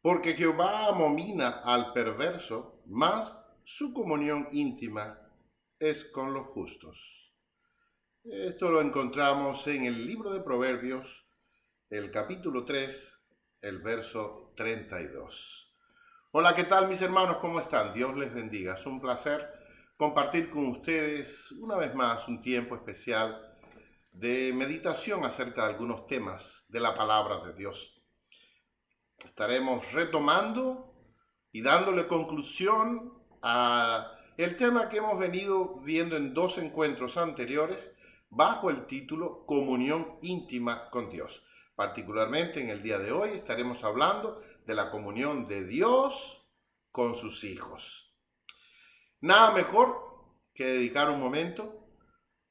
Porque Jehová abomina al perverso, mas su comunión íntima es con los justos. Esto lo encontramos en el libro de Proverbios, el capítulo 3, el verso 32. Hola, ¿qué tal mis hermanos? ¿Cómo están? Dios les bendiga. Es un placer compartir con ustedes una vez más un tiempo especial de meditación acerca de algunos temas de la palabra de Dios. Estaremos retomando y dándole conclusión a el tema que hemos venido viendo en dos encuentros anteriores bajo el título Comunión íntima con Dios. Particularmente en el día de hoy estaremos hablando de la comunión de Dios con sus hijos. Nada mejor que dedicar un momento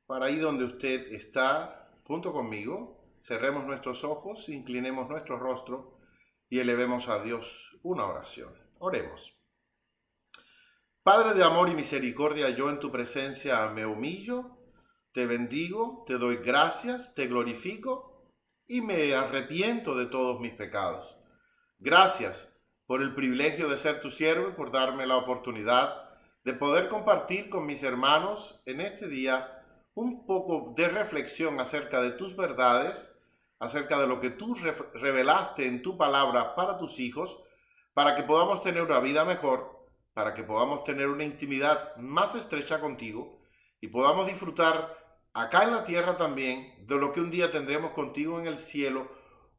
para ahí donde usted está, junto conmigo, cerremos nuestros ojos, inclinemos nuestro rostro y elevemos a Dios una oración. Oremos. Padre de amor y misericordia, yo en tu presencia me humillo, te bendigo, te doy gracias, te glorifico y me arrepiento de todos mis pecados. Gracias por el privilegio de ser tu siervo y por darme la oportunidad de poder compartir con mis hermanos en este día un poco de reflexión acerca de tus verdades, acerca de lo que tú revelaste en tu palabra para tus hijos, para que podamos tener una vida mejor, para que podamos tener una intimidad más estrecha contigo y podamos disfrutar acá en la tierra también de lo que un día tendremos contigo en el cielo,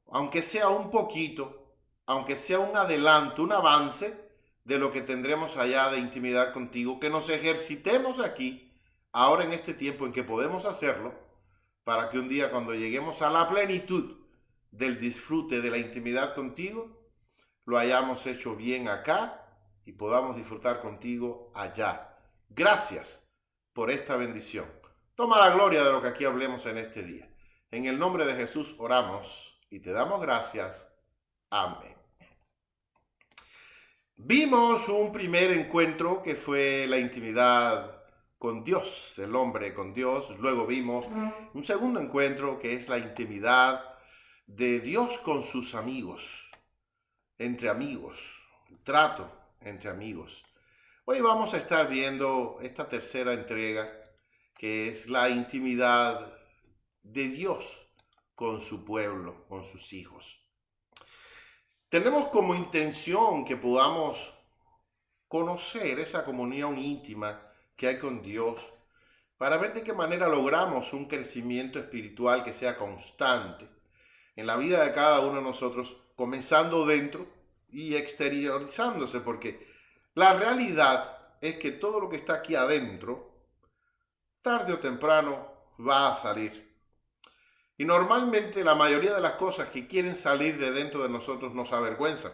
aunque sea un poquito, aunque sea un adelanto, un avance de lo que tendremos allá de intimidad contigo, que nos ejercitemos aquí, ahora en este tiempo en que podemos hacerlo, para que un día cuando lleguemos a la plenitud del disfrute de la intimidad contigo, lo hayamos hecho bien acá y podamos disfrutar contigo allá. Gracias por esta bendición. Toma la gloria de lo que aquí hablemos en este día. En el nombre de Jesús oramos y te damos gracias. Amén. Vimos un primer encuentro que fue la intimidad con Dios, el hombre con Dios. Luego vimos un segundo encuentro que es la intimidad de Dios con sus amigos, entre amigos, trato entre amigos. Hoy vamos a estar viendo esta tercera entrega que es la intimidad de Dios con su pueblo, con sus hijos. Tenemos como intención que podamos conocer esa comunión íntima que hay con Dios para ver de qué manera logramos un crecimiento espiritual que sea constante en la vida de cada uno de nosotros, comenzando dentro y exteriorizándose, porque la realidad es que todo lo que está aquí adentro, tarde o temprano, va a salir. Y normalmente la mayoría de las cosas que quieren salir de dentro de nosotros nos avergüenzan,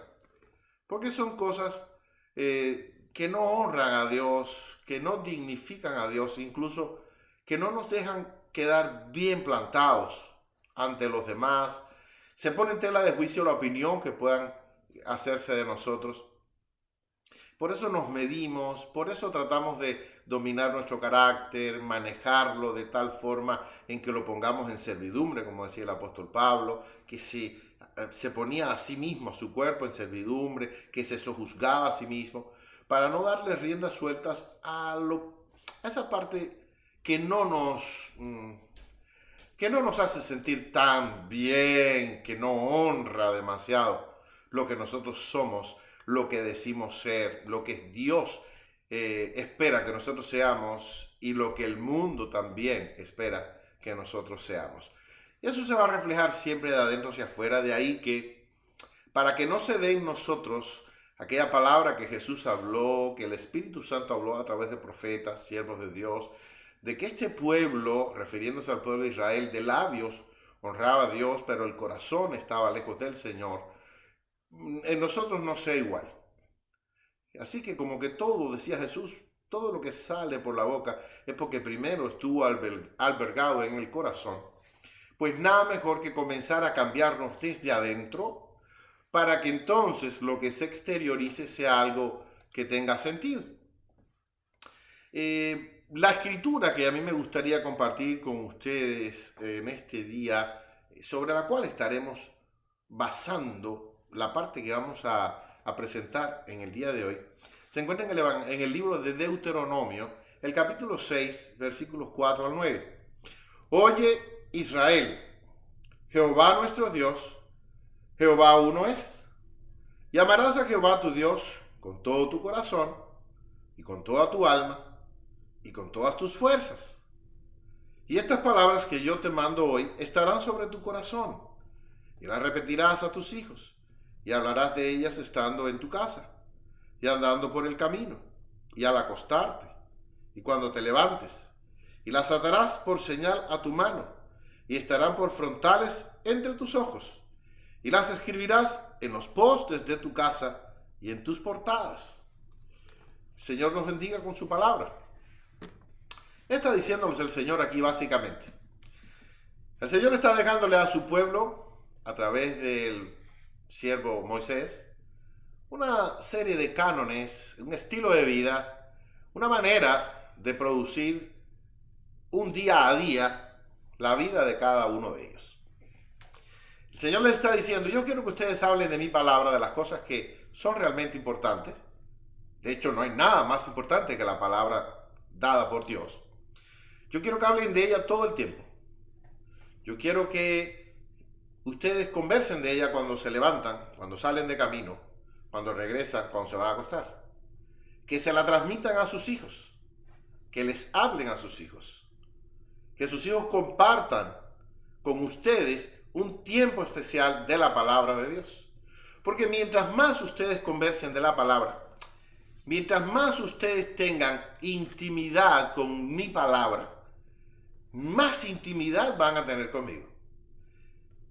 porque son cosas que no honran a Dios, que no dignifican a Dios, incluso que no nos dejan quedar bien plantados ante los demás. Se pone en tela de juicio la opinión que puedan hacerse de nosotros. Por eso nos medimos, por eso tratamos de dominar nuestro carácter, manejarlo de tal forma en que lo pongamos en servidumbre, como decía el apóstol Pablo, que se ponía a sí mismo, a su cuerpo en servidumbre, que se sojuzgaba a sí mismo, para no darle riendas sueltas a esa parte que que no nos hace sentir tan bien, que no honra demasiado lo que nosotros somos, lo que decimos ser, lo que Dios espera que nosotros seamos y lo que el mundo también espera que nosotros seamos. Y eso se va a reflejar siempre de adentro hacia afuera, de ahí que para que no se dé en nosotros aquella palabra que Jesús habló, que el Espíritu Santo habló a través de profetas, siervos de Dios, de que este pueblo, refiriéndose al pueblo de Israel, de labios honraba a Dios, pero el corazón estaba lejos del Señor, en nosotros no sea igual. Así que como que todo, decía Jesús, todo lo que sale por la boca es porque primero estuvo albergado en el corazón. Pues nada mejor que comenzar a cambiarnos desde adentro para que entonces lo que se exteriorice sea algo que tenga sentido. La escritura que a mí me gustaría compartir con ustedes en este día, sobre la cual estaremos basando la parte que vamos a presentar en el día de hoy se encuentra en el libro de Deuteronomio, el capítulo 6, versículos 4 al 9. Oye, Israel, Jehová nuestro Dios, Jehová uno es. Y amarás a Jehová tu Dios con todo tu corazón, y con toda tu alma, y con todas tus fuerzas. Y estas palabras que yo te mando hoy estarán sobre tu corazón, y las repetirás a tus hijos, y hablarás de ellas estando en tu casa, y andando por el camino, y al acostarte, y cuando te levantes, y las atarás por señal a tu mano, y estarán por frontales entre tus ojos, y las escribirás en los postes de tu casa y en tus portadas. El Señor nos bendiga con su palabra. Está diciéndonos el Señor aquí básicamente. El Señor está dejándole a su pueblo, a través del siervo Moisés, una serie de cánones, un estilo de vida, una manera de producir un día a día la vida de cada uno de ellos. El Señor les está diciendo, yo quiero que ustedes hablen de mi palabra, de las cosas que son realmente importantes. De hecho, no hay nada más importante que la palabra dada por Dios. Yo quiero que hablen de ella todo el tiempo. Yo quiero que ustedes conversen de ella cuando se levantan, cuando salen de camino, cuando regresan, cuando se van a acostar. Que se la transmitan a sus hijos, que les hablen a sus hijos, que sus hijos compartan con ustedes un tiempo especial de la palabra de Dios. Porque mientras más ustedes conversen de la palabra, mientras más ustedes tengan intimidad con mi palabra, más intimidad van a tener conmigo.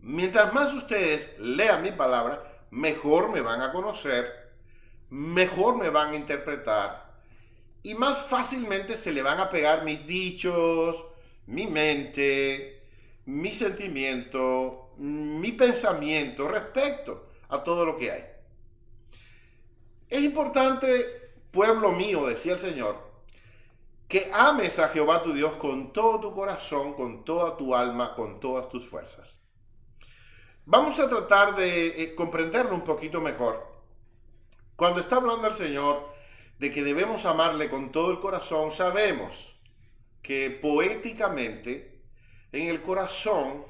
Mientras más ustedes lean mi palabra, mejor me van a conocer, mejor me van a interpretar y más fácilmente se le van a pegar mis dichos, mi mente, mi sentimiento, mi pensamiento respecto a todo lo que hay. Es importante, pueblo mío, decía el Señor, que ames a Jehová tu Dios con todo tu corazón, con toda tu alma, con todas tus fuerzas. Vamos a tratar de comprenderlo un poquito mejor. Cuando está hablando el Señor de que debemos amarle con todo el corazón, sabemos que poéticamente en el corazón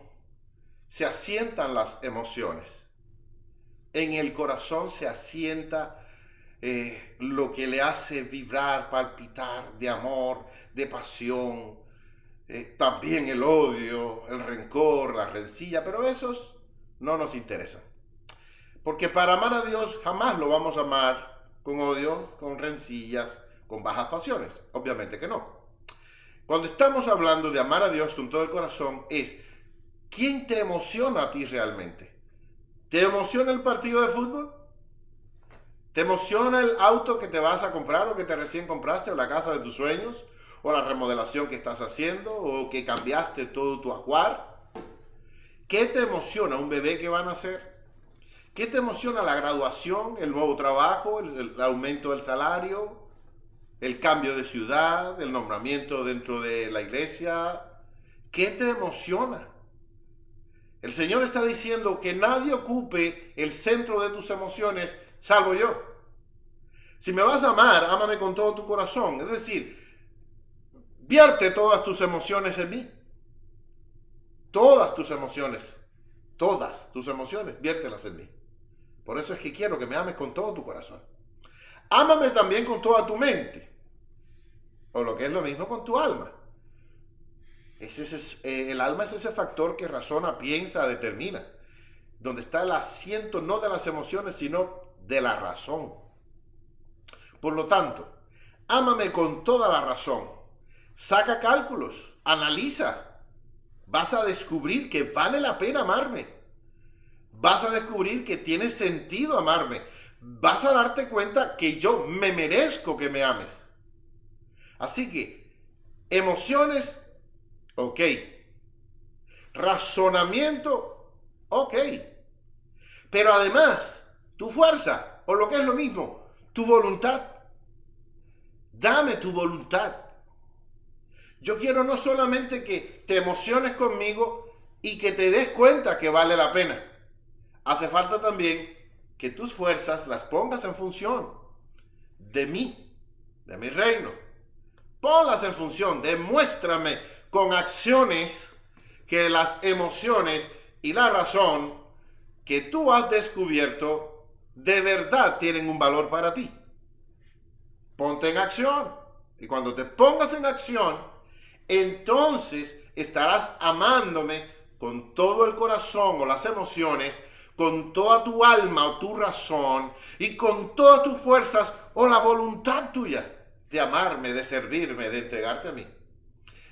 se asientan las emociones. En el corazón se asienta lo que le hace vibrar, palpitar de amor, de pasión, también el odio, el rencor, la rencilla, pero esos no nos interesan. Porque para amar a Dios jamás lo vamos a amar con odio, con rencillas, con bajas pasiones. Obviamente que no. Cuando estamos hablando de amar a Dios con todo el corazón es ¿quién te emociona a ti realmente? ¿Te emociona el partido de fútbol? ¿Te emociona el auto que te vas a comprar o que te recién compraste o la casa de tus sueños o la remodelación que estás haciendo o que cambiaste todo tu ajuar? ¿Qué te emociona un bebé que va a nacer? ¿Qué te emociona la graduación, el nuevo trabajo, el aumento del salario, el cambio de ciudad, el nombramiento dentro de la iglesia? ¿Qué te emociona? El Señor está diciendo que nadie ocupe el centro de tus emociones salvo yo. Si me vas a amar, ámame con todo tu corazón. Es decir, vierte todas tus emociones en mí. Todas tus emociones, viértelas en mí. Por eso es que quiero que me ames con todo tu corazón. Ámame también con toda tu mente. O lo que es lo mismo con tu alma. El alma es ese factor que razona, piensa, determina. Donde está el asiento no de las emociones, sino de la razón. Por lo tanto, ámame con toda la razón. Saca cálculos, analiza. Vas a descubrir que vale la pena amarme. Vas a descubrir que tiene sentido amarme. Vas a darte cuenta que yo me merezco que me ames. Así que, emociones, ok. Razonamiento, ok. Pero además, tu fuerza, o lo que es lo mismo, tu voluntad. Dame tu voluntad. Yo quiero no solamente que te emociones conmigo y que te des cuenta que vale la pena. Hace falta también que tus fuerzas las pongas en función de mí, de mi reino. Ponlas en función, demuéstrame con acciones que las emociones y la razón que tú has descubierto de verdad tienen un valor para ti. Ponte en acción. Y cuando te pongas en acción, entonces estarás amándome con todo el corazón o las emociones, con toda tu alma o tu razón y con todas tus fuerzas o la voluntad tuya de amarme, de servirme, de entregarte a mí.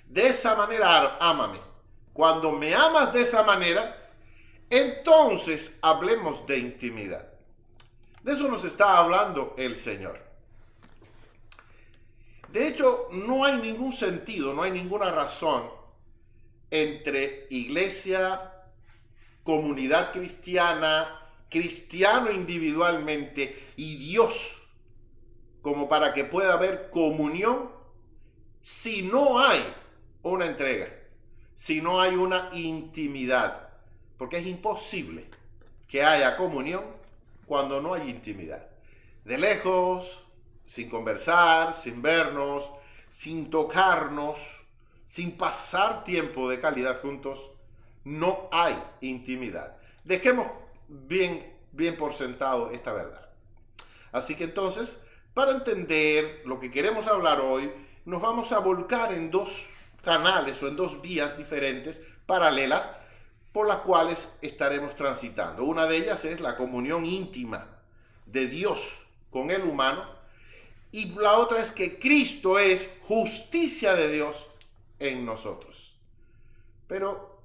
De esa manera, ámame. Cuando me amas de esa manera, entonces hablemos de intimidad. De eso nos está hablando el Señor. De hecho, no hay ningún sentido, no hay ninguna razón entre iglesia, comunidad cristiana, cristiano individualmente y Dios como para que pueda haber comunión si no hay una entrega, si no hay una intimidad, porque es imposible que haya comunión cuando no hay intimidad. De lejos, sin conversar, sin vernos, sin tocarnos, sin pasar tiempo de calidad juntos, no hay intimidad. Dejemos bien por sentado esta verdad. Así que entonces, para entender lo que queremos hablar hoy, nos vamos a volcar en dos canales o en dos vías diferentes, paralelas, por las cuales estaremos transitando. Una de ellas es la comunión íntima de Dios con el humano, y la otra es que Cristo es justicia de Dios en nosotros. Pero,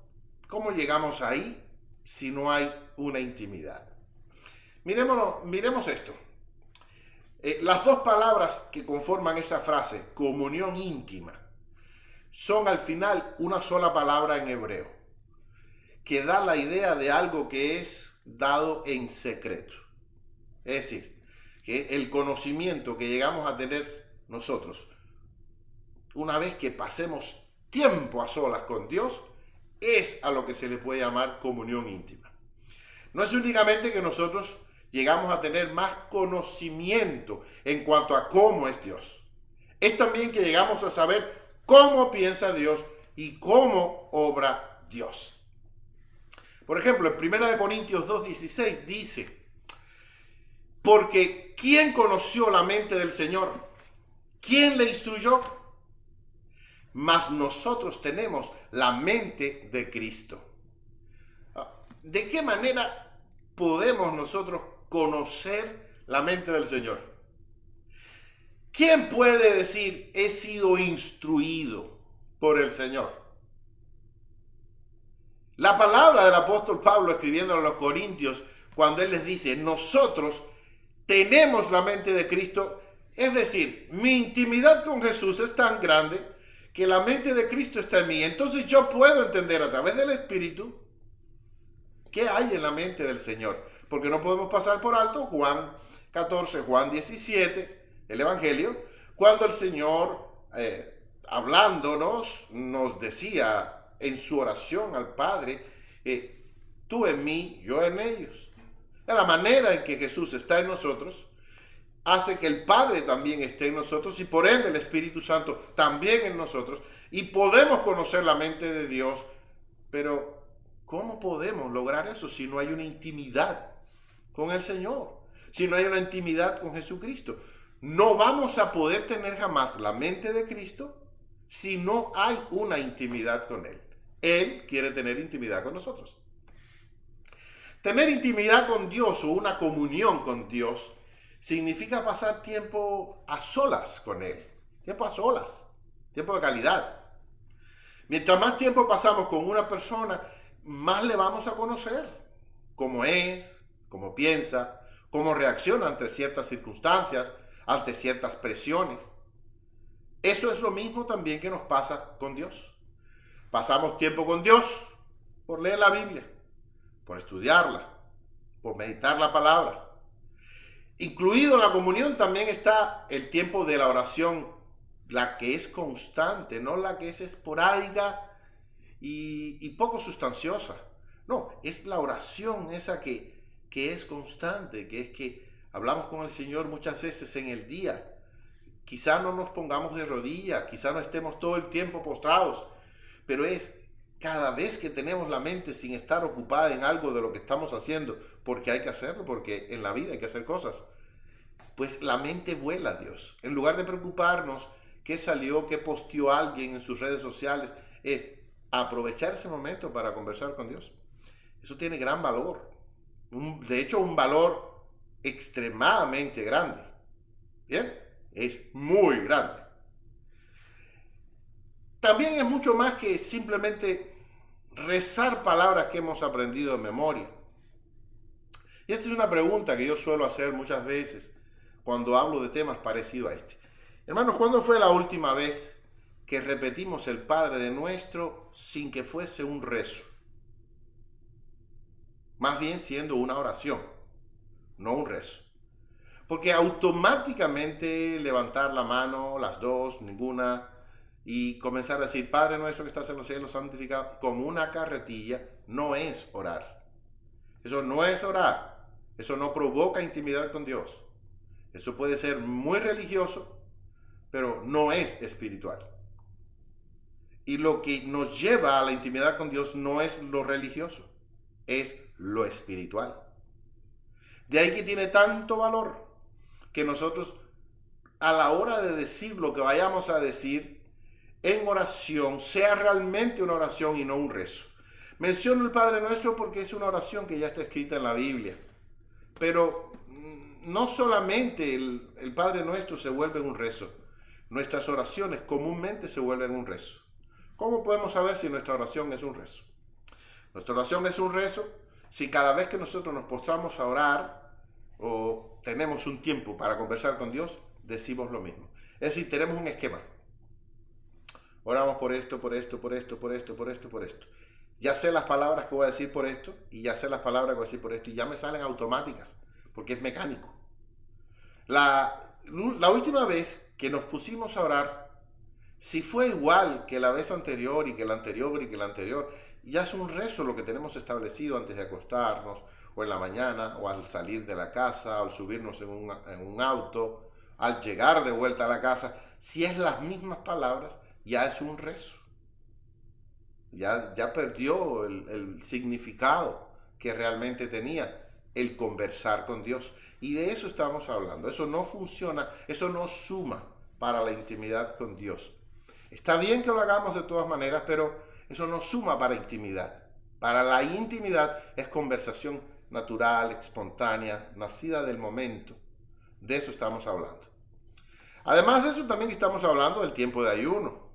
¿cómo llegamos ahí si no hay una intimidad? Miremos esto. Las dos palabras que conforman esa frase, comunión íntima, son al final una sola palabra en hebreo, que da la idea de algo que es dado en secreto. Es decir, que el conocimiento que llegamos a tener nosotros, una vez que pasemos tiempo a solas con Dios, es a lo que se le puede llamar comunión íntima. No es únicamente que nosotros llegamos a tener más conocimiento en cuanto a cómo es Dios. Es también que llegamos a saber cómo piensa Dios y cómo obra Dios. Por ejemplo, en 1 Corintios 2:16 dice: porque ¿quién conoció la mente del Señor? ¿Quién le instruyó? Mas nosotros tenemos la mente de Cristo. ¿De qué manera podemos nosotros conocer la mente del Señor? ¿Quién puede decir, he sido instruido por el Señor? La palabra del apóstol Pablo escribiendo a los Corintios, cuando él les dice, nosotros tenemos la mente de Cristo, es decir, mi intimidad con Jesús es tan grande que la mente de Cristo está en mí. Entonces yo puedo entender a través del Espíritu qué hay en la mente del Señor. Porque no podemos pasar por alto Juan 14, Juan 17, el Evangelio, cuando el Señor, hablándonos, nos decía en su oración al Padre, tú en mí, yo en ellos. La manera en que Jesús está en nosotros hace que el Padre también esté en nosotros y por ende el Espíritu Santo también en nosotros, y podemos conocer la mente de Dios. Pero ¿cómo podemos lograr eso si no hay una intimidad con el Señor? Si no hay una intimidad con Jesucristo. No vamos a poder tener jamás la mente de Cristo si no hay una intimidad con Él. Él quiere tener intimidad con nosotros. Tener intimidad con Dios o una comunión con Dios significa pasar tiempo a solas con Él. Tiempo a solas. Tiempo de calidad. Mientras más tiempo pasamos con una persona, más le vamos a conocer. Cómo es, cómo piensa, cómo reacciona ante ciertas circunstancias, ante ciertas presiones. Eso es lo mismo también que nos pasa con Dios. Pasamos tiempo con Dios por leer la Biblia, por estudiarla, por meditar la palabra. Incluido en la comunión también está el tiempo de la oración, la que es constante, no la que es esporádica y poco sustanciosa. No, es la oración esa que que es constante, que es que hablamos con el Señor muchas veces en el día. Quizá no nos pongamos de rodillas, quizá no estemos todo el tiempo postrados, pero es cada vez que tenemos la mente sin estar ocupada en algo de lo que estamos haciendo, porque hay que hacerlo, porque en la vida hay que hacer cosas, pues la mente vuela a Dios. En lugar de preocuparnos qué salió, qué posteó alguien en sus redes sociales, es aprovechar ese momento para conversar con Dios. Eso tiene gran valor. De hecho, un valor extremadamente grande. ¿Bien? Es muy grande. También es mucho más que simplemente rezar palabras que hemos aprendido de memoria. Y esta es una pregunta que yo suelo hacer muchas veces cuando hablo de temas parecidos a este. Hermanos, ¿cuándo fue la última vez que repetimos el Padre de Nuestro sin que fuese un rezo? Más bien siendo una oración, no un rezo. Porque automáticamente levantar la mano, las dos, ninguna, y comenzar a decir, Padre nuestro que estás en los cielos, santificado, como una carretilla, no es orar. Eso no es orar. Eso no provoca intimidad con Dios. Eso puede ser muy religioso, pero no es espiritual. Y lo que nos lleva a la intimidad con Dios no es lo religioso, es lo espiritual. De ahí que tiene tanto valor que nosotros a la hora de decir lo que vayamos a decir en oración, sea realmente una oración y no un rezo. Menciono el Padre Nuestro porque es una oración que ya está escrita en la Biblia. Pero no solamente el Padre Nuestro se vuelve un rezo. Nuestras oraciones comúnmente se vuelven un rezo. ¿Cómo podemos saber si nuestra oración es un rezo? Nuestra oración es un rezo si cada vez que nosotros nos postramos a orar o tenemos un tiempo para conversar con Dios, decimos lo mismo. Es decir, tenemos un esquema. Oramos por esto, por esto, por esto, por esto, por esto, por esto. Ya sé las palabras que voy a decir por esto y ya sé las palabras que voy a decir por esto y ya me salen automáticas porque es mecánico. La última vez que nos pusimos a orar, si fue igual que la vez anterior y que la anterior y que la anterior, ya es un rezo lo que tenemos establecido antes de acostarnos o en la mañana o al salir de la casa o al subirnos en un auto, al llegar de vuelta a la casa. Si es las mismas palabras, ya es un rezo. Ya perdió el significado que realmente tenía el conversar con Dios. Y de eso estamos hablando. Eso no funciona, eso no suma para la intimidad con Dios. Está bien que lo hagamos de todas maneras, pero eso no suma para intimidad. Para la intimidad es conversación natural, espontánea, nacida del momento. De eso estamos hablando. Además de eso, también estamos hablando del tiempo de ayuno.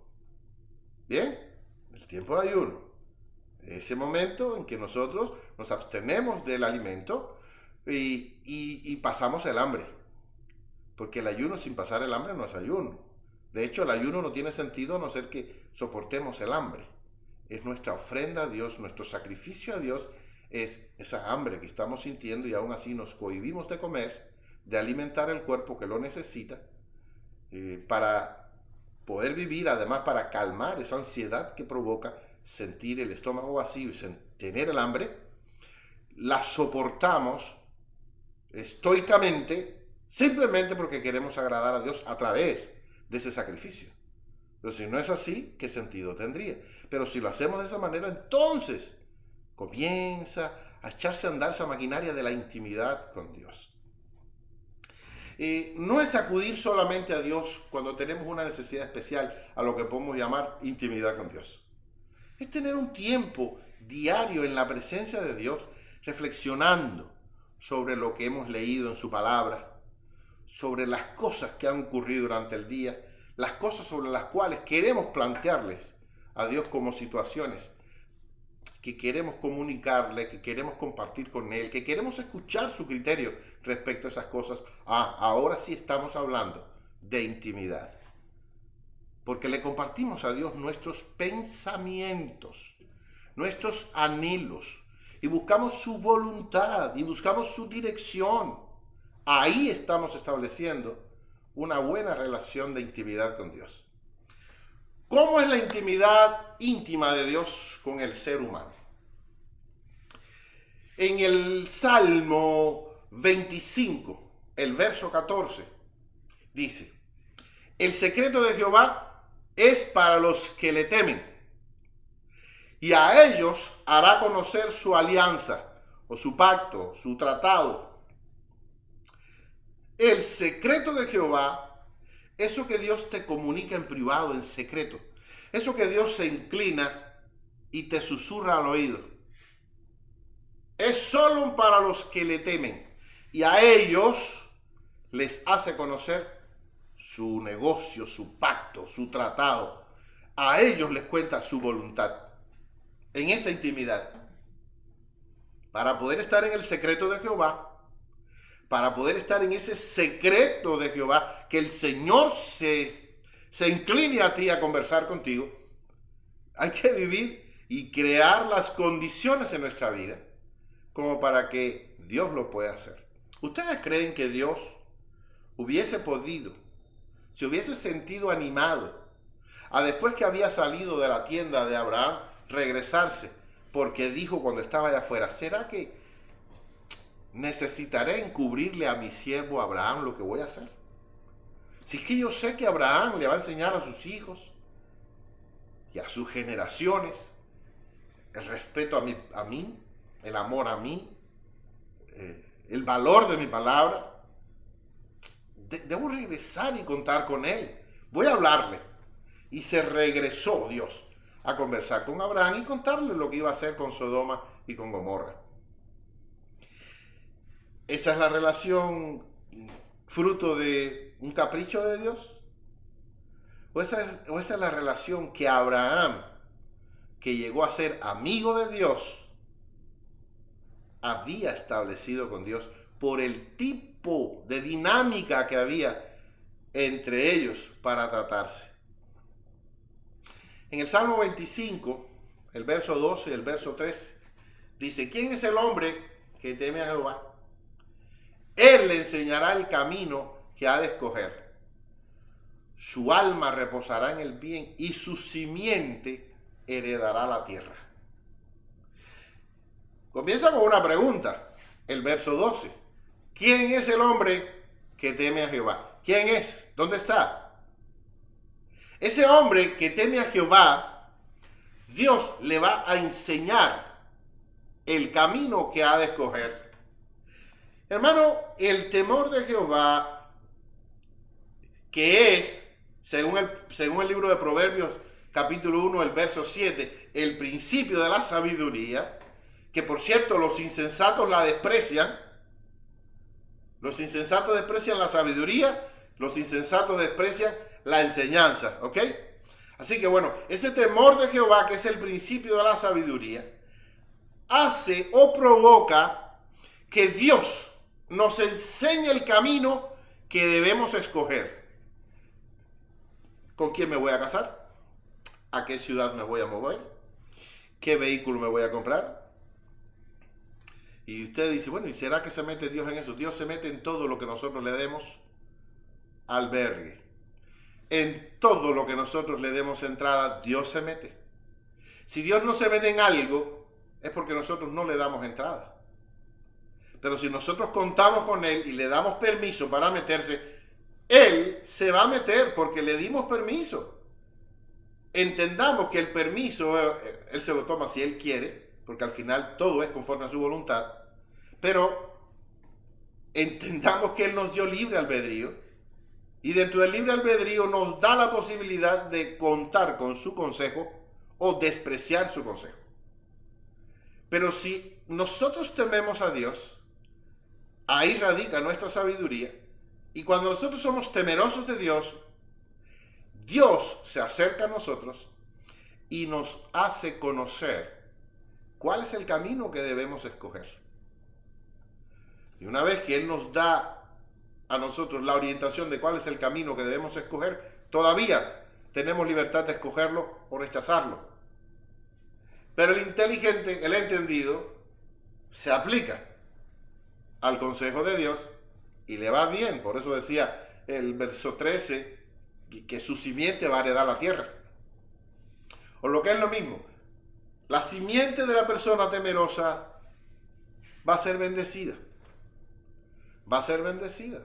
¿Bien? El tiempo de ayuno. Ese momento en que nosotros nos abstenemos del alimento y pasamos el hambre. Porque el ayuno sin pasar el hambre no es ayuno. De hecho, el ayuno no tiene sentido a no ser que soportemos el hambre. Es nuestra ofrenda a Dios, nuestro sacrificio a Dios, es esa hambre que estamos sintiendo y aún así nos cohibimos de comer, de alimentar el cuerpo que lo necesita, para poder vivir, además para calmar esa ansiedad que provoca sentir el estómago vacío y tener el hambre, la soportamos estoicamente simplemente porque queremos agradar a Dios a través de ese sacrificio. Pero si no es así, ¿qué sentido tendría? Pero si lo hacemos de esa manera, entonces comienza a echarse a andar esa maquinaria de la intimidad con Dios. No es acudir solamente a Dios cuando tenemos una necesidad especial, a lo que podemos llamar intimidad con Dios. Es tener un tiempo diario en la presencia de Dios, reflexionando sobre lo que hemos leído en su palabra, sobre las cosas que han ocurrido durante el día, las cosas sobre las cuales queremos plantearles a Dios como situaciones que queremos comunicarle, que queremos compartir con Él, que queremos escuchar su criterio respecto a esas cosas. Ahora sí estamos hablando de intimidad. Porque le compartimos a Dios nuestros pensamientos, nuestros anhelos, y buscamos su voluntad, y buscamos su dirección. Ahí estamos estableciendo una buena relación de intimidad con Dios. ¿Cómo es la intimidad íntima de Dios con el ser humano? En el Salmo 25, el verso 14, dice: el secreto de Jehová es para los que le temen, y a ellos hará conocer su alianza, o su pacto, su tratado. El secreto de Jehová, eso que Dios te comunica en privado, en secreto, eso que Dios se inclina y te susurra al oído, es solo para los que le temen, y a ellos les hace conocer su negocio, su pacto, su tratado. A ellos les cuenta su voluntad en esa intimidad. Para poder estar en el secreto de Jehová, para poder estar en ese secreto de Jehová, que el Señor se incline a ti a conversar contigo, hay que vivir y crear las condiciones en nuestra vida como para que Dios lo pueda hacer. ¿Ustedes creen que Dios hubiese podido, se hubiese sentido animado a, después que había salido de la tienda de Abraham, regresarse? Porque dijo cuando estaba allá afuera: ¿será que necesitaré encubrirle a mi siervo Abraham lo que voy a hacer? Si es que yo sé que Abraham le va a enseñar a sus hijos y a sus generaciones el respeto a mí, el amor a mí, el valor de mi palabra. Debo regresar y contar con él. Voy a hablarle. Y se regresó Dios a conversar con Abraham y contarle lo que iba a hacer con Sodoma y con Gomorra. ¿Esa es la relación fruto de un capricho de Dios? ¿O esa es la relación que Abraham, que llegó a ser amigo de Dios, había establecido con Dios por el tipo de dinámica que había entre ellos para tratarse? En el Salmo 25, el verso 12 y el verso 13, dice: ¿quién es el hombre que teme a Jehová? Él le enseñará el camino que ha de escoger. Su alma reposará en el bien y su simiente heredará la tierra. Comienza con una pregunta, el verso 12. ¿Quién es el hombre que teme a Jehová? ¿Quién es? ¿Dónde está? Ese hombre que teme a Jehová, Dios le va a enseñar el camino que ha de escoger. Hermano, el temor de Jehová, que es, según el libro de Proverbios, capítulo 1, el verso 7, el principio de la sabiduría, que por cierto los insensatos la desprecian. Los insensatos desprecian la sabiduría, los insensatos desprecian la enseñanza, ¿ok? Así que bueno, ese temor de Jehová, que es el principio de la sabiduría, hace o provoca que Dios nos enseñe el camino que debemos escoger. ¿Con quién me voy a casar? ¿A qué ciudad me voy a mover? ¿Qué vehículo me voy a comprar? Y usted dice: bueno, ¿y será que se mete Dios en eso? Dios se mete en todo lo que nosotros le demos albergue. En todo lo que nosotros le demos entrada, Dios se mete. Si Dios no se mete en algo, es porque nosotros no le damos entrada. Pero si nosotros contamos con Él y le damos permiso para meterse, Él se va a meter porque le dimos permiso. Entendamos que el permiso, Él se lo toma si Él quiere, porque al final todo es conforme a su voluntad. Pero entendamos que Él nos dio libre albedrío, y dentro del libre albedrío nos da la posibilidad de contar con su consejo o despreciar su consejo. Pero si nosotros tememos a Dios, ahí radica nuestra sabiduría. Y cuando nosotros somos temerosos de Dios, Dios se acerca a nosotros y nos hace conocer cuál es el camino que debemos escoger. Y una vez que Él nos da a nosotros la orientación de cuál es el camino que debemos escoger, todavía tenemos libertad de escogerlo o rechazarlo. Pero el inteligente, el entendido, se aplica al consejo de Dios y le va bien. Por eso decía el verso 13, que su simiente va a heredar la tierra. O lo que es lo mismo, la simiente de la persona temerosa va a ser bendecida. Va a ser bendecida.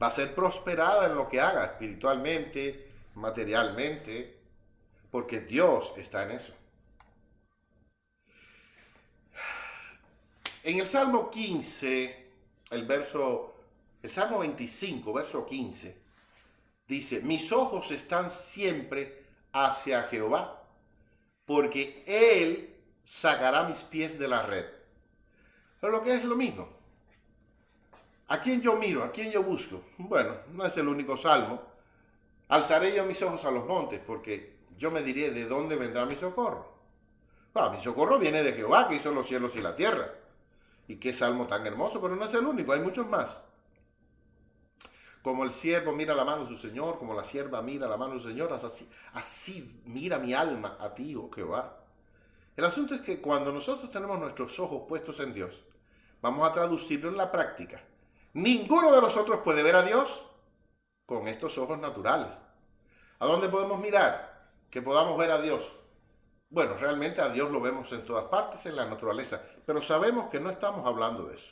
Va a ser prosperada en lo que haga, espiritualmente, materialmente, porque Dios está en eso. En el Salmo 15, el Salmo 25, verso 15, dice, mis ojos están siempre hacia Jehová, porque Él sacará mis pies de la red. Pero lo que es lo mismo. ¿A quién yo miro? ¿A quién yo busco? Bueno, no es el único salmo. Alzaré yo mis ojos a los montes, porque yo me diré de dónde vendrá mi socorro. Mi socorro viene de Jehová, que hizo los cielos y la tierra. Y qué salmo tan hermoso, pero no es el único, hay muchos más. Como el siervo mira la mano de su Señor, como la sierva mira la mano de su Señor, así mira mi alma a ti, oh Jehová. El asunto es que cuando nosotros tenemos nuestros ojos puestos en Dios, vamos a traducirlo en la práctica. Ninguno de nosotros puede ver a Dios con estos ojos naturales. ¿A dónde podemos mirar? Que podamos ver a Dios. Bueno, realmente a Dios lo vemos en todas partes, en la naturaleza, pero sabemos que no estamos hablando de eso.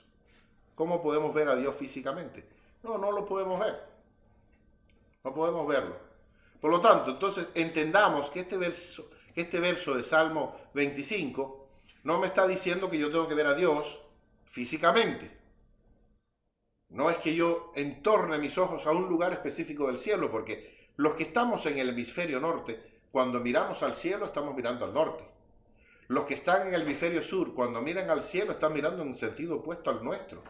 ¿Cómo podemos ver a Dios físicamente? No lo podemos ver. No podemos verlo. Por lo tanto, entonces entendamos que este verso de Salmo 25 no me está diciendo que yo tengo que ver a Dios físicamente. No es que yo entorne mis ojos a un lugar específico del cielo, porque los que estamos en el hemisferio norte, cuando miramos al cielo, estamos mirando al norte. Los que están en el hemisferio sur, cuando miran al cielo, están mirando en un sentido opuesto al nuestro,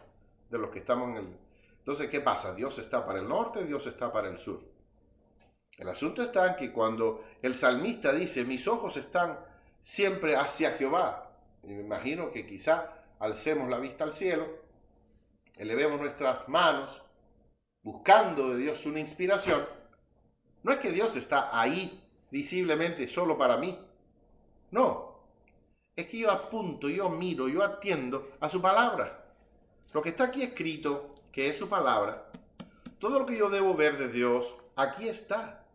de los que estamos en el... Entonces, ¿qué pasa? Dios está para el norte, Dios está para el sur. El asunto está en que cuando el salmista dice, mis ojos están siempre hacia Jehová, y me imagino que quizá alcemos la vista al cielo, elevemos nuestras manos, buscando de Dios una inspiración, no es que Dios está ahí visiblemente solo para mí, no, es que yo apunto, yo miro, yo atiendo a su palabra. Lo que está aquí escrito, que es su palabra, todo lo que yo debo ver de Dios, aquí está.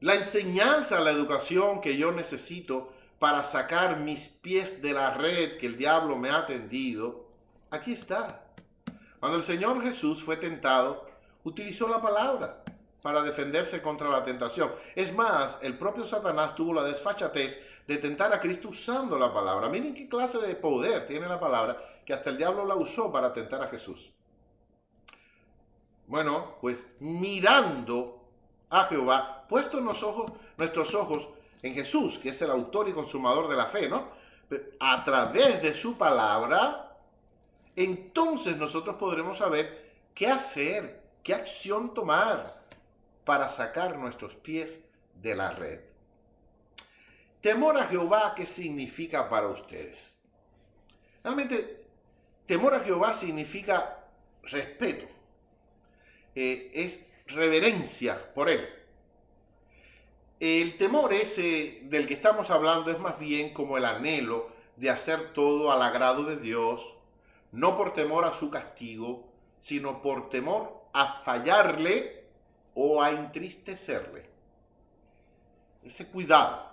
La enseñanza, la educación que yo necesito para sacar mis pies de la red que el diablo me ha tendido, aquí está. Cuando el Señor Jesús fue tentado, utilizó la palabra para defenderse contra la tentación. Es más, el propio Satanás tuvo la desfachatez de tentar a Cristo usando la palabra. Miren qué clase de poder tiene la palabra, que hasta el diablo la usó para tentar a Jesús. Bueno, pues mirando a Jehová, puestos nuestros ojos en Jesús, que es el autor y consumador de la fe, ¿no? A través de su palabra, entonces nosotros podremos saber qué hacer, qué acción tomar para sacar nuestros pies de la red. Temor a Jehová, ¿qué significa para ustedes? Realmente, temor a Jehová significa respeto, es reverencia por Él. El temor ese del que estamos hablando es más bien como el anhelo de hacer todo al agrado de Dios, no por temor a su castigo, sino por temor a fallarle o a entristecerle. Ese cuidado.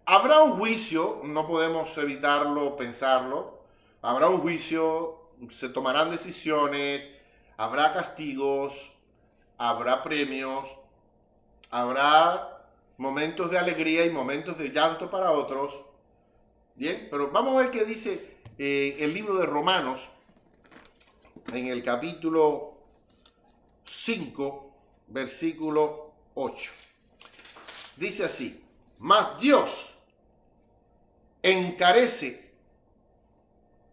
Habrá un juicio, no podemos evitarlo, pensarlo. Habrá un juicio, se tomarán decisiones, habrá castigos, habrá premios, habrá momentos de alegría y momentos de llanto para otros. Bien, pero vamos a ver qué dice el libro de Romanos en el capítulo 5, versículo 8. Dice así, mas Dios encarece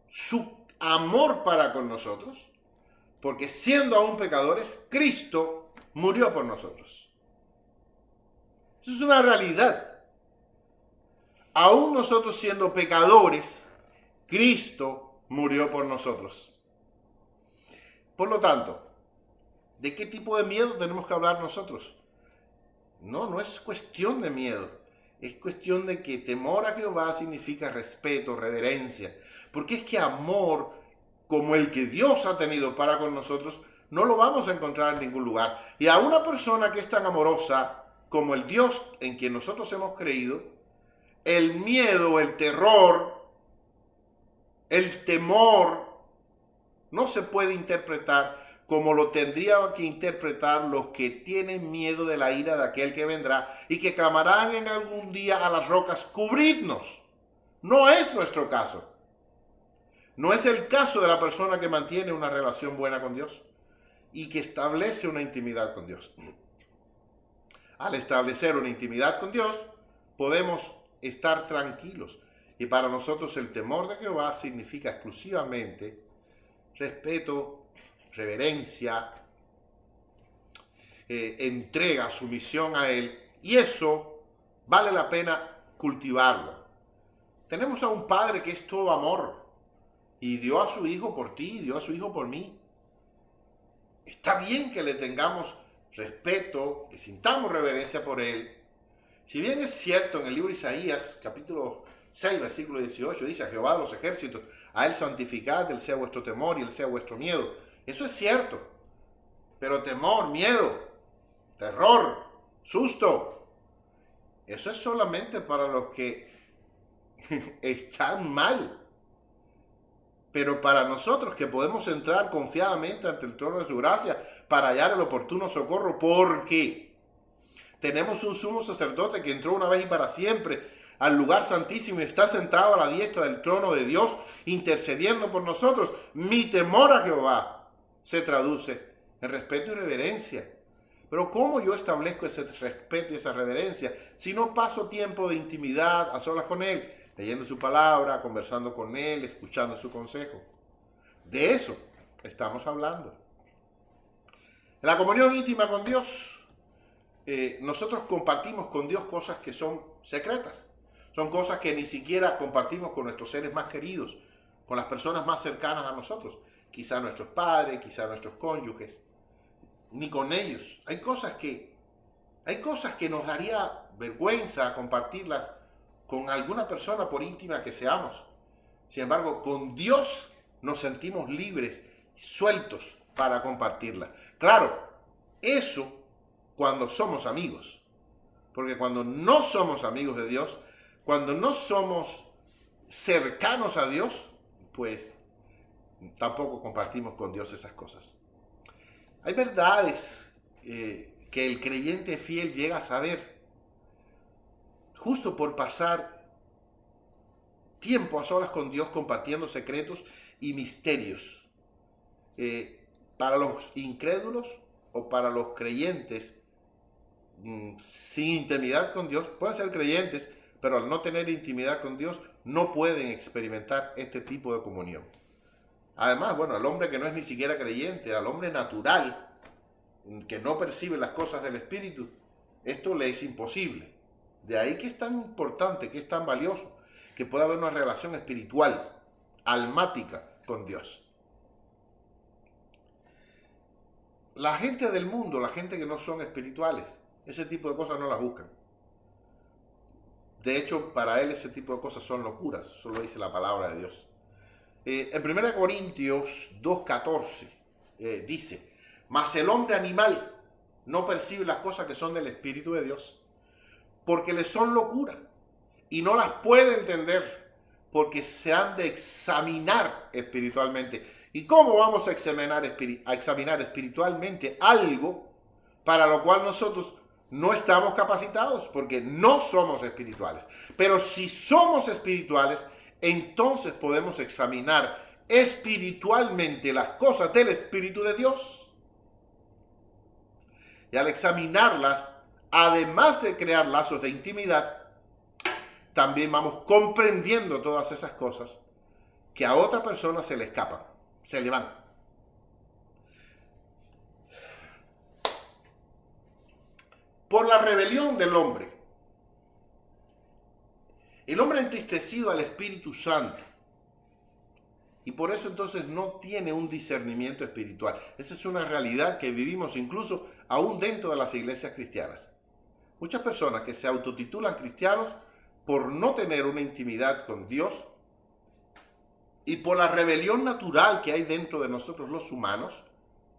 su amor para con nosotros, porque siendo aún pecadores, Cristo murió por nosotros. Eso es una realidad. Aún nosotros siendo pecadores, Cristo murió por nosotros. Por lo tanto, ¿de qué tipo de miedo tenemos que hablar nosotros? No es cuestión de miedo. Es cuestión de que temor a Jehová significa respeto, reverencia. Porque es que amor como el que Dios ha tenido para con nosotros, no lo vamos a encontrar en ningún lugar. Y a una persona que es tan amorosa como el Dios en quien nosotros hemos creído, el miedo, el terror, el temor, no se puede interpretar como lo tendrían que interpretar los que tienen miedo de la ira de aquel que vendrá y que clamarán en algún día a las rocas, cubridnos. No es nuestro caso. No es el caso de la persona que mantiene una relación buena con Dios y que establece una intimidad con Dios. Al establecer una intimidad con Dios, podemos estar tranquilos. Y para nosotros el temor de Jehová significa exclusivamente respeto, reverencia, entrega, sumisión a Él. Y eso vale la pena cultivarlo. Tenemos a un Padre que es todo amor y dio a su Hijo por ti, dio a su Hijo por mí. Está bien que le tengamos respeto, que sintamos reverencia por Él. Si bien es cierto, en el libro de Isaías, capítulo 6, versículo 18, dice: a Jehová de los ejércitos, a Él santificad, Él sea vuestro temor y Él sea vuestro miedo. Eso es cierto. Pero temor, miedo, terror, susto, eso es solamente para los que están mal. Pero para nosotros que podemos entrar confiadamente ante el trono de su gracia para hallar el oportuno socorro, porque tenemos un sumo sacerdote que entró una vez y para siempre al lugar santísimo y está sentado a la diestra del trono de Dios, intercediendo por nosotros. Mi temor a Jehová se traduce en respeto y reverencia. Pero ¿cómo yo establezco ese respeto y esa reverencia si no paso tiempo de intimidad a solas con Él, leyendo su palabra, conversando con Él, escuchando su consejo? De eso estamos hablando. En la comunión íntima con Dios, nosotros compartimos con Dios cosas que son secretas. Son cosas que ni siquiera compartimos con nuestros seres más queridos, con las personas más cercanas a nosotros. Quizá nuestros padres, quizá nuestros cónyuges, ni con ellos. Hay cosas que nos daría vergüenza compartirlas con alguna persona por íntima que seamos. Sin embargo, con Dios nos sentimos libres, sueltos para compartirla. Claro, eso cuando somos amigos. Porque cuando no somos amigos de Dios, cuando no somos cercanos a Dios, pues tampoco compartimos con Dios esas cosas. Hay verdades que el creyente fiel llega a saber justo por pasar tiempo a solas con Dios compartiendo secretos y misterios. Para los incrédulos o para los creyentes sin intimidad con Dios, pueden ser creyentes, pero al no tener intimidad con Dios no pueden experimentar este tipo de comunión. Además, bueno, al hombre que no es ni siquiera creyente, al hombre natural, que no percibe las cosas del Espíritu, esto le es imposible. De ahí que es tan importante, que es tan valioso, que pueda haber una relación espiritual, almática con Dios. La gente del mundo, la gente que no son espirituales, ese tipo de cosas no las buscan. De hecho, para él ese tipo de cosas son locuras, solo dice la palabra de Dios. En 1 Corintios 2:14 dice: mas el hombre animal no percibe las cosas que son del Espíritu de Dios, porque le son locura, y no las puede entender, porque se han de examinar espiritualmente. ¿Y cómo vamos a examinar espiritualmente algo para lo cual nosotros no estamos capacitados? Porque no somos espirituales. Pero si somos espirituales, entonces podemos examinar espiritualmente las cosas del Espíritu de Dios. Y al examinarlas, además de crear lazos de intimidad, también vamos comprendiendo todas esas cosas que a otra persona se le escapan, se le van. Por la rebelión del hombre, el hombre ha entristecido al Espíritu Santo y por eso entonces no tiene un discernimiento espiritual. Esa es una realidad que vivimos incluso aún dentro de las iglesias cristianas. Muchas personas que se autotitulan cristianos, por no tener una intimidad con Dios y por la rebelión natural que hay dentro de nosotros los humanos,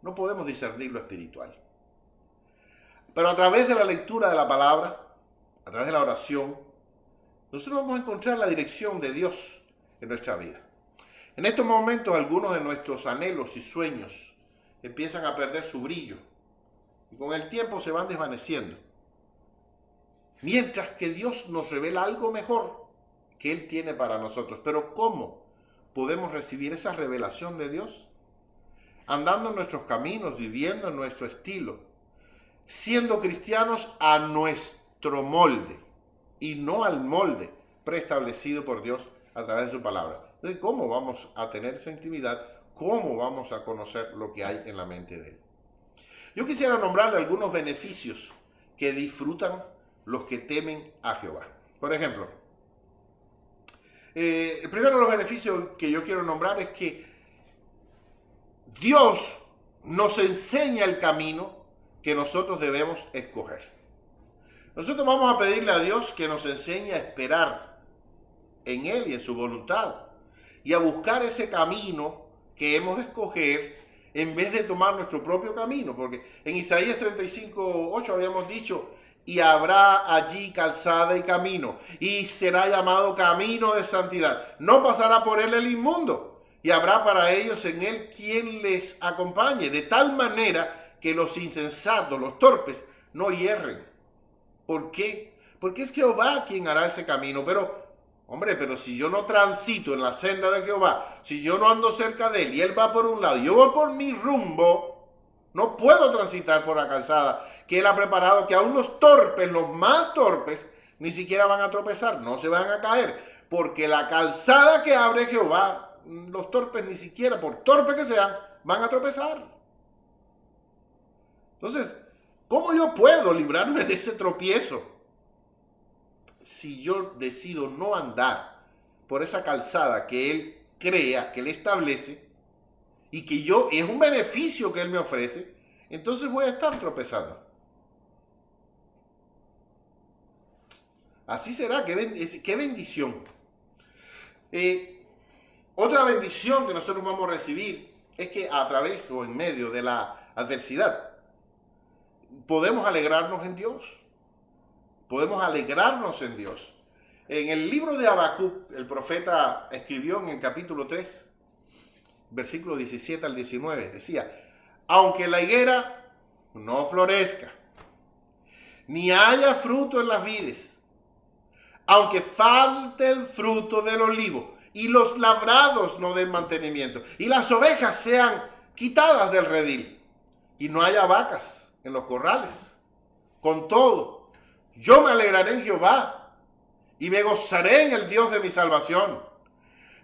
no podemos discernir lo espiritual. Pero a través de la lectura de la palabra, a través de la oración, nosotros vamos a encontrar la dirección de Dios en nuestra vida. En estos momentos, algunos de nuestros anhelos y sueños empiezan a perder su brillo y con el tiempo se van desvaneciendo. Mientras que Dios nos revela algo mejor que Él tiene para nosotros. Pero ¿cómo podemos recibir esa revelación de Dios? Andando en nuestros caminos, viviendo en nuestro estilo, siendo cristianos a nuestro molde y no al molde preestablecido por Dios a través de su palabra. Entonces, ¿cómo vamos a tener esa intimidad? ¿Cómo vamos a conocer lo que hay en la mente de Él? Yo quisiera nombrarle algunos beneficios que disfrutan los que temen a Jehová. Por ejemplo, el primero de los beneficios que yo quiero nombrar es que Dios nos enseña el camino que nosotros debemos escoger. Nosotros vamos a pedirle a Dios que nos enseñe a esperar en Él y en su voluntad y a buscar ese camino que hemos de escoger en vez de tomar nuestro propio camino, porque en Isaías 35:8 habíamos dicho: y habrá allí calzada y camino, y será llamado camino de santidad. No pasará por él el inmundo, y habrá para ellos en él quien les acompañe, de tal manera que los insensatos, los torpes, no hierren. ¿Por qué? Porque es Jehová quien hará ese camino. Pero si yo no transito en la senda de Jehová, si yo no ando cerca de él y él va por un lado y yo voy por mi rumbo, no puedo transitar por la calzada que él ha preparado, que aún los torpes, los más torpes, ni siquiera van a tropezar, no se van a caer, porque la calzada que abre Jehová, los torpes ni siquiera, por torpe que sean, van a tropezar. Entonces, ¿cómo yo puedo librarme de ese tropiezo? Si yo decido no andar por esa calzada que Él crea, que Él establece, y que es un beneficio que Él me ofrece, entonces voy a estar tropezando. Así será, qué bendición. Otra bendición que nosotros vamos a recibir es que a través o en medio de la adversidad podemos alegrarnos en Dios. Podemos alegrarnos en Dios. En el libro de Habacuc, el profeta escribió en el capítulo 3, versículo 17 al 19, decía: aunque la higuera no florezca, ni haya fruto en las vides, aunque falte el fruto del olivo, y los labrados no den mantenimiento, y las ovejas sean quitadas del redil, y no haya vacas en los corrales, con todo, yo me alegraré en Jehová y me gozaré en el Dios de mi salvación.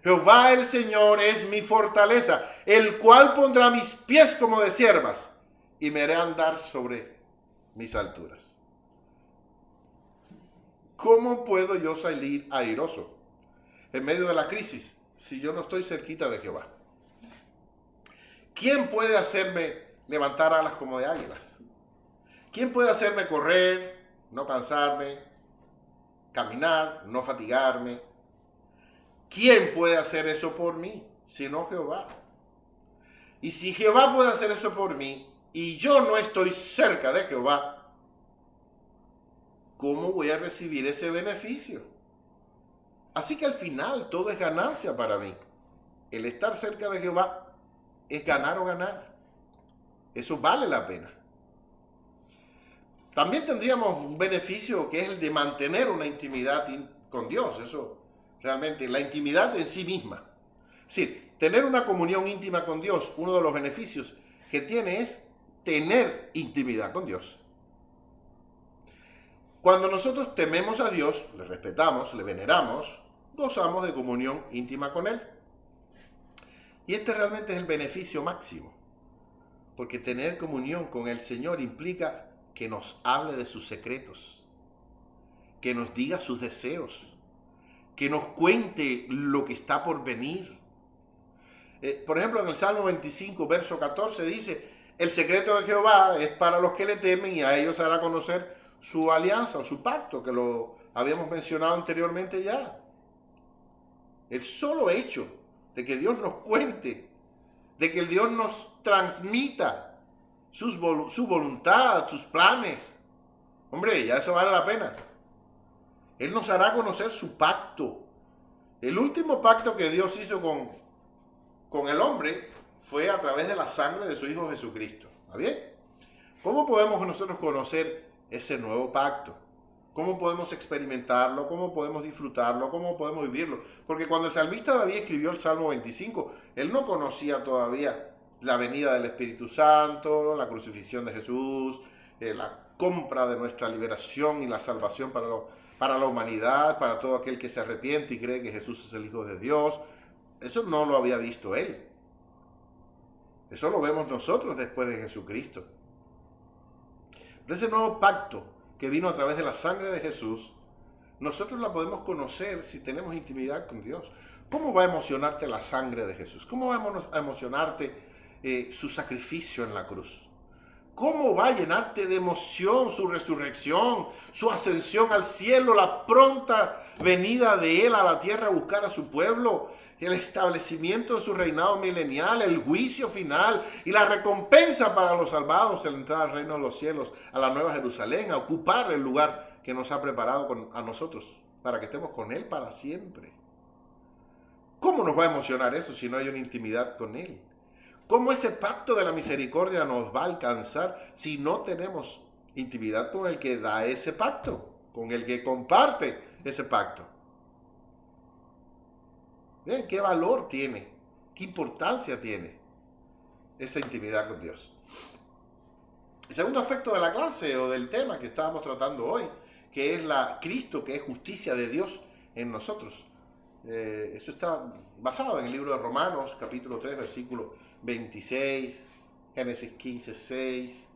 Jehová el Señor es mi fortaleza, el cual pondrá mis pies como de ciervas y me haré andar sobre mis alturas. ¿Cómo puedo yo salir airoso en medio de la crisis si yo no estoy cerquita de Jehová? ¿Quién puede hacerme levantar alas como de águilas? ¿Quién puede hacerme correr, no cansarme, caminar, no fatigarme? ¿Quién puede hacer eso por mí, sino Jehová? Y si Jehová puede hacer eso por mí y yo no estoy cerca de Jehová, ¿cómo voy a recibir ese beneficio? Así que al final todo es ganancia para mí. El estar cerca de Jehová es ganar o ganar. Eso vale la pena. También tendríamos un beneficio que es el de mantener una intimidad con Dios. Eso realmente, la intimidad en sí misma. Es decir, tener una comunión íntima con Dios, uno de los beneficios que tiene es tener intimidad con Dios. Cuando nosotros tememos a Dios, le respetamos, le veneramos, gozamos de comunión íntima con Él. Y este realmente es el beneficio máximo, porque tener comunión con el Señor implica que nos hable de sus secretos, que nos diga sus deseos, que nos cuente lo que está por venir. Por ejemplo, en el Salmo 25, verso 14 dice: el secreto de Jehová es para los que le temen y a ellos hará conocer su alianza o su pacto, que lo habíamos mencionado anteriormente ya. El solo hecho de que Dios nos cuente, de que Dios nos transmita su voluntad, sus planes, hombre, ya eso vale la pena. Él nos hará conocer su pacto. El último pacto que Dios hizo con el hombre fue a través de la sangre de su Hijo Jesucristo. ¿Está bien? ¿Cómo podemos nosotros conocer ese nuevo pacto? ¿Cómo podemos experimentarlo? ¿Cómo podemos disfrutarlo? ¿Cómo podemos vivirlo? Porque cuando el salmista David escribió el Salmo 25, él no conocía todavía la venida del Espíritu Santo, la crucifixión de Jesús, la compra de nuestra liberación y la salvación para la humanidad, para todo aquel que se arrepiente y cree que Jesús es el Hijo de Dios. Eso no lo había visto él. Eso lo vemos nosotros después de Jesucristo. Pero ese nuevo pacto que vino a través de la sangre de Jesús, nosotros la podemos conocer si tenemos intimidad con Dios. ¿Cómo va a emocionarte la sangre de Jesús? ¿Cómo va a emocionarte su sacrificio en la cruz? ¿Cómo va a llenarte de emoción su resurrección, su ascensión al cielo, la pronta venida de Él a la tierra a buscar a su pueblo, el establecimiento de su reinado milenial, el juicio final y la recompensa para los salvados, la entrada al reino de los cielos, a la nueva Jerusalén, a ocupar el lugar que nos ha preparado a nosotros, para que estemos con Él para siempre? ¿Cómo nos va a emocionar eso si no hay una intimidad con Él? ¿Cómo ese pacto de la misericordia nos va a alcanzar si no tenemos intimidad con el que da ese pacto, con el que comparte ese pacto? Bien, ¿qué valor tiene? ¿Qué importancia tiene esa intimidad con Dios? El segundo aspecto de la clase o del tema que estábamos tratando hoy, que es Cristo, que es justicia de Dios en nosotros. Eso está basado en el libro de Romanos, capítulo 3, versículo 26, Génesis 15, 6.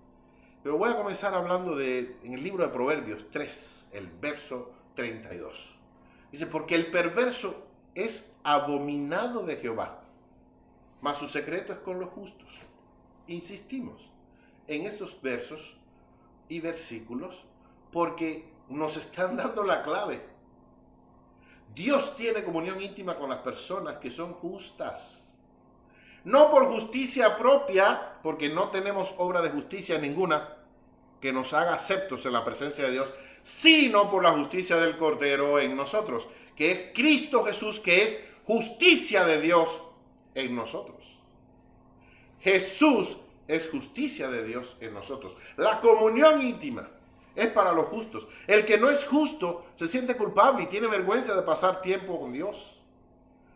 Pero voy a comenzar hablando en el libro de Proverbios 3, el verso 32. Dice, porque el perverso es abominado de Jehová, mas su secreto es con los justos. Insistimos en estos versos y versículos porque nos están dando la clave. Dios tiene comunión íntima con las personas que son justas. No por justicia propia, porque no tenemos obra de justicia ninguna que nos haga aceptos en la presencia de Dios, sino por la justicia del Cordero en nosotros, que es Cristo Jesús, que es justicia de Dios en nosotros. Jesús es justicia de Dios en nosotros. La comunión íntima es para los justos. El que no es justo se siente culpable y tiene vergüenza de pasar tiempo con Dios.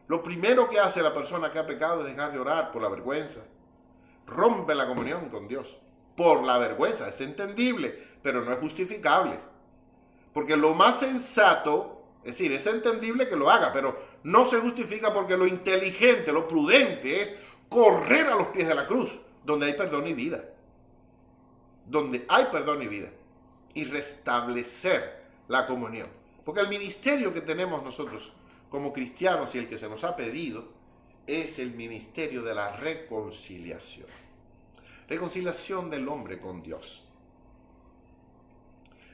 Lo primero que hace la persona que ha pecado es dejar de orar por la vergüenza. Rompe la comunión con Dios por la vergüenza. Es entendible, pero no es justificable. Porque lo más sensato, es decir, es entendible que lo haga, pero no se justifica porque lo inteligente, lo prudente es correr a los pies de la cruz, donde hay perdón y vida. Donde hay perdón y vida. Y restablecer la comunión. Porque el ministerio que tenemos nosotros como cristianos y el que se nos ha pedido es el ministerio de la reconciliación. Reconciliación del hombre con Dios.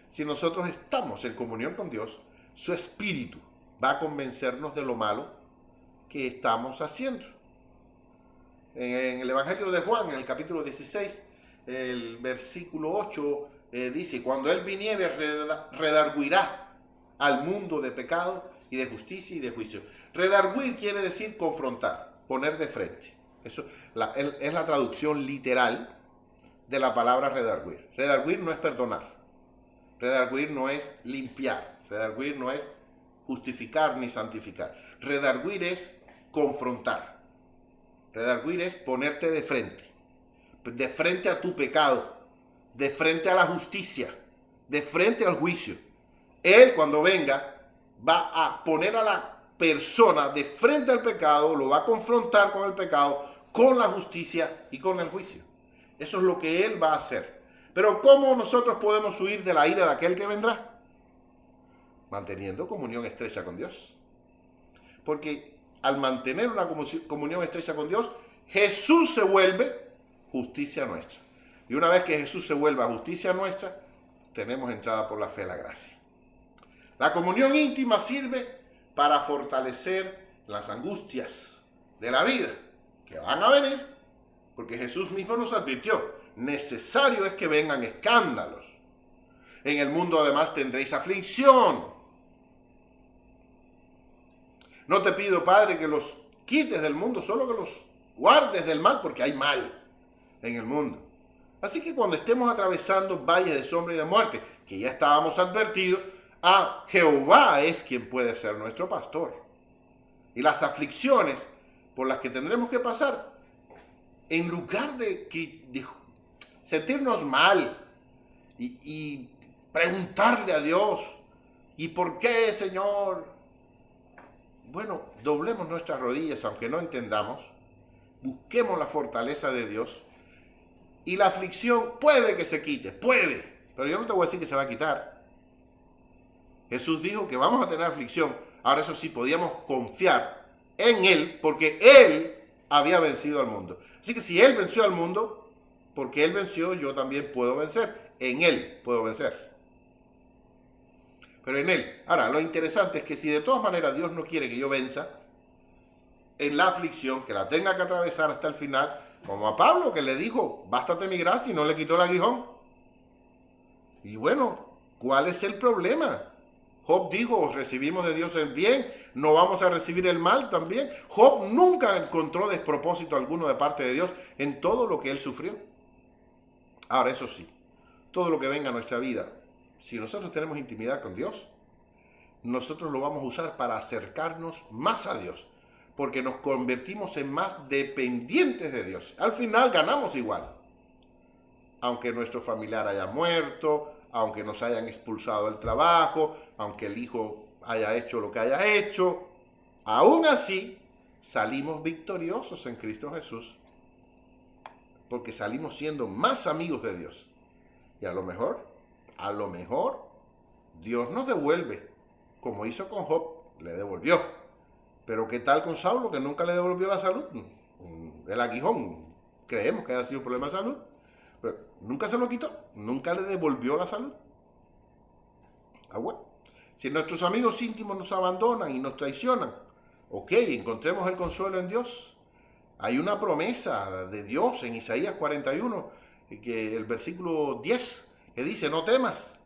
Si nosotros estamos en comunión con Dios, su espíritu va a convencernos de lo malo que estamos haciendo. En el Evangelio de Juan, en el capítulo 16, el versículo 8, dice, cuando Él viniere, redarguirá al mundo de pecado y de justicia y de juicio. Redarguir quiere decir confrontar, poner de frente. Eso es la traducción literal de la palabra redarguir. Redarguir no es perdonar. Redarguir no es limpiar. Redarguir no es justificar ni santificar. Redarguir es confrontar. Redarguir es ponerte de frente a tu pecado, de frente a la justicia, de frente al juicio. Él, cuando venga, va a poner a la persona de frente al pecado, lo va a confrontar con el pecado, con la justicia y con el juicio. Eso es lo que Él va a hacer. Pero ¿cómo nosotros podemos huir de la ira de aquel que vendrá? Manteniendo comunión estrecha con Dios. Porque al mantener una comunión estrecha con Dios, Jesús se vuelve justicia nuestra. Y una vez que Jesús se vuelva justicia nuestra, tenemos entrada por la fe a la gracia. La comunión íntima sirve para fortalecer las angustias de la vida que van a venir, porque Jesús mismo nos advirtió, necesario es que vengan escándalos. En el mundo además tendréis aflicción, No te pido, Padre, que los quites del mundo, solo que los guardes del mal, porque hay mal en el mundo. Así que cuando estemos atravesando valles de sombra y de muerte, que ya estábamos advertidos, a Jehová es quien puede ser nuestro pastor. Y las aflicciones por las que tendremos que pasar, en lugar de sentirnos mal y preguntarle a Dios, ¿y por qué, Señor? Bueno, doblemos nuestras rodillas, aunque no entendamos, busquemos la fortaleza de Dios, y la aflicción puede que se quite, puede, pero yo no te voy a decir que se va a quitar. Jesús dijo que vamos a tener aflicción. Ahora eso sí, podíamos confiar en Él, porque Él había vencido al mundo. Así que si Él venció al mundo, porque Él venció, yo también puedo vencer. En Él puedo vencer. Pero en Él. Ahora, lo interesante es que si de todas maneras Dios no quiere que yo venza en la aflicción, que la tenga que atravesar hasta el final, como a Pablo, que le dijo, bástate mi gracia, y no le quitó el aguijón. Y bueno, ¿cuál es el problema? Job dijo, recibimos de Dios el bien, no vamos a recibir el mal también. Job nunca encontró despropósito alguno de parte de Dios en todo lo que él sufrió. Ahora, eso sí, todo lo que venga a nuestra vida, si nosotros tenemos intimidad con Dios, nosotros lo vamos a usar para acercarnos más a Dios, porque nos convertimos en más dependientes de Dios. Al final ganamos igual. Aunque nuestro familiar haya muerto, aunque nos hayan expulsado del trabajo, aunque el hijo haya hecho lo que haya hecho, aún así salimos victoriosos en Cristo Jesús, porque salimos siendo más amigos de Dios. Y a lo mejor, Dios nos devuelve, como hizo con Job, le devolvió. Pero ¿qué tal con Saulo, que nunca le devolvió la salud? El aguijón, creemos que haya sido un problema de salud. Pero nunca se lo quitó, nunca le devolvió la salud. Ah, bueno. Si nuestros amigos íntimos nos abandonan y nos traicionan, ok, encontremos el consuelo en Dios. Hay una promesa de Dios en Isaías 41, que el versículo 10, que dice, no temas,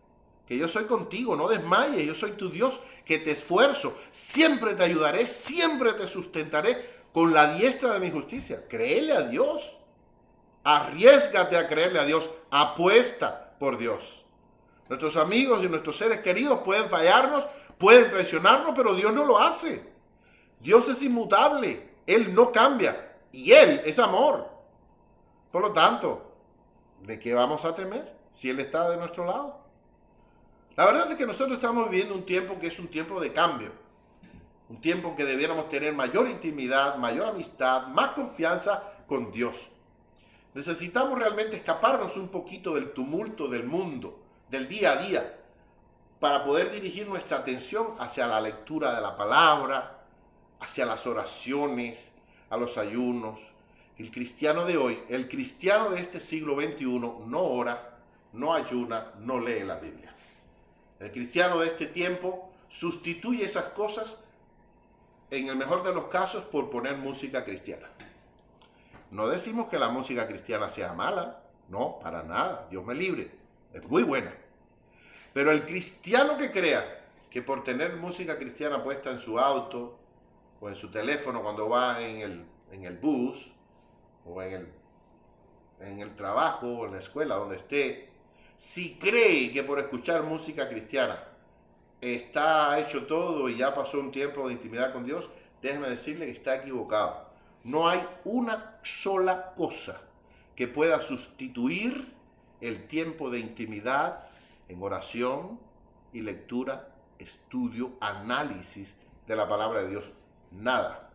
que yo soy contigo, no desmayes, yo soy tu Dios, que te esfuerzo, siempre te ayudaré, siempre te sustentaré con la diestra de mi justicia. Créele a Dios. Arriésgate a creerle a Dios, apuesta por Dios. Nuestros amigos y nuestros seres queridos pueden fallarnos, pueden traicionarnos, pero Dios no lo hace. Dios es inmutable, Él no cambia y Él es amor. Por lo tanto, ¿de qué vamos a temer si Él está de nuestro lado? La verdad es que nosotros estamos viviendo un tiempo que es un tiempo de cambio, un tiempo en que debiéramos tener mayor intimidad, mayor amistad, más confianza con Dios. Necesitamos realmente escaparnos un poquito del tumulto del mundo, del día a día, para poder dirigir nuestra atención hacia la lectura de la palabra, hacia las oraciones, a los ayunos. El cristiano de hoy, el cristiano de este siglo XXI, no ora, no ayuna, no lee la Biblia. El cristiano de este tiempo sustituye esas cosas, en el mejor de los casos, por poner música cristiana. No decimos que la música cristiana sea mala, no, para nada, Dios me libre, es muy buena. Pero el cristiano que crea que por tener música cristiana puesta en su auto o en su teléfono cuando va en el bus o en el trabajo o en la escuela, donde esté, si cree que por escuchar música cristiana está hecho todo y ya pasó un tiempo de intimidad con Dios, déjeme decirle que está equivocado. No hay una sola cosa que pueda sustituir el tiempo de intimidad en oración y lectura, estudio, análisis de la palabra de Dios. Nada.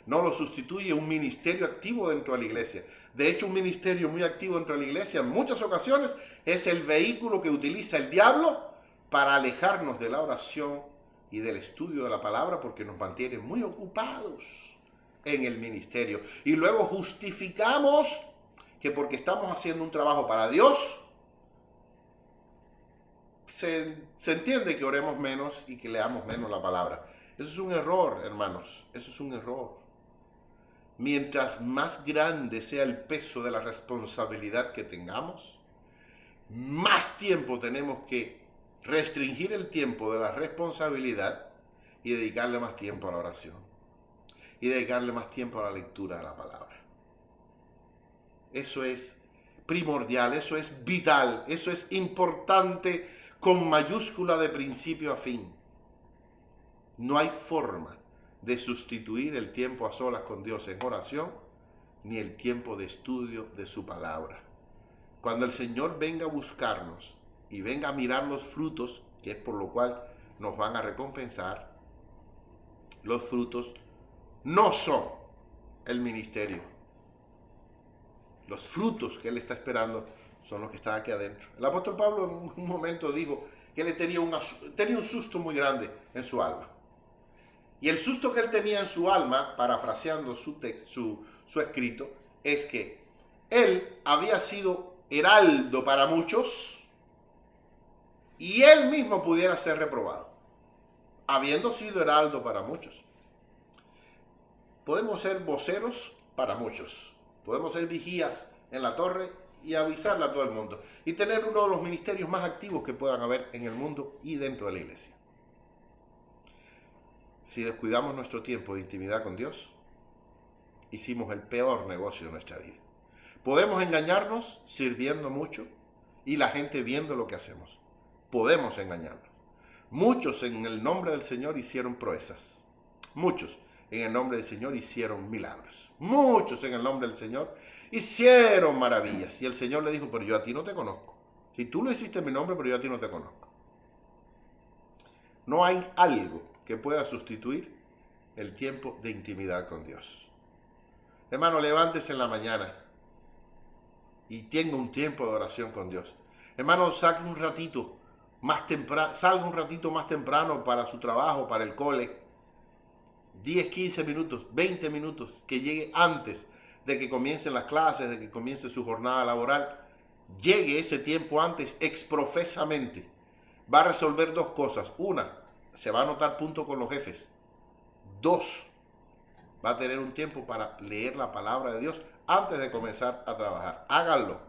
No lo sustituye un ministerio activo dentro de la iglesia. De hecho, un ministerio muy activo dentro de la iglesia en muchas ocasiones es el vehículo que utiliza el diablo para alejarnos de la oración y del estudio de la palabra, porque nos mantiene muy ocupados en el ministerio. Y luego justificamos que porque estamos haciendo un trabajo para Dios, se entiende que oremos menos y que leamos menos la palabra. Eso es un error, hermanos. Eso es un error. Mientras más grande sea el peso de la responsabilidad que tengamos, más tiempo tenemos que restringir el tiempo de la responsabilidad y dedicarle más tiempo a la oración y dedicarle más tiempo a la lectura de la palabra. Eso es primordial, eso es vital, eso es importante con mayúscula de principio a fin. No hay forma de sustituir el tiempo a solas con Dios en oración ni el tiempo de estudio de su palabra. Cuando el Señor venga a buscarnos y venga a mirar los frutos, que es por lo cual nos van a recompensar, los frutos no son el ministerio. Los frutos que Él está esperando son los que están aquí adentro. El apóstol Pablo en un momento dijo que él tenía un susto muy grande en su alma. Y el susto que él tenía en su alma, parafraseando su escrito, es que él había sido heraldo para muchos y él mismo pudiera ser reprobado, habiendo sido heraldo para muchos. Podemos ser voceros para muchos, podemos ser vigías en la torre y avisarle a todo el mundo y tener uno de los ministerios más activos que puedan haber en el mundo y dentro de la iglesia. Si descuidamos nuestro tiempo de intimidad con Dios, hicimos el peor negocio de nuestra vida. Podemos engañarnos sirviendo mucho y la gente viendo lo que hacemos. Podemos engañarnos. Muchos en el nombre del Señor hicieron proezas. Muchos en el nombre del Señor hicieron milagros. Muchos en el nombre del Señor hicieron maravillas. Y el Señor le dijo, pero yo a ti no te conozco. Si tú lo hiciste en mi nombre, pero yo a ti no te conozco. No hay algo que pueda sustituir el tiempo de intimidad con Dios. Hermano, levántese en la mañana y tenga un tiempo de oración con Dios. Hermano, salga un ratito más temprano para su trabajo, para el cole. 10, 15 minutos, 20 minutos, que llegue antes de que comiencen las clases, de que comience su jornada laboral. Llegue ese tiempo antes exprofesamente. Va a resolver dos cosas. Una, se va a anotar punto con los jefes. Dos, va a tener un tiempo para leer la palabra de Dios antes de comenzar a trabajar. Háganlo.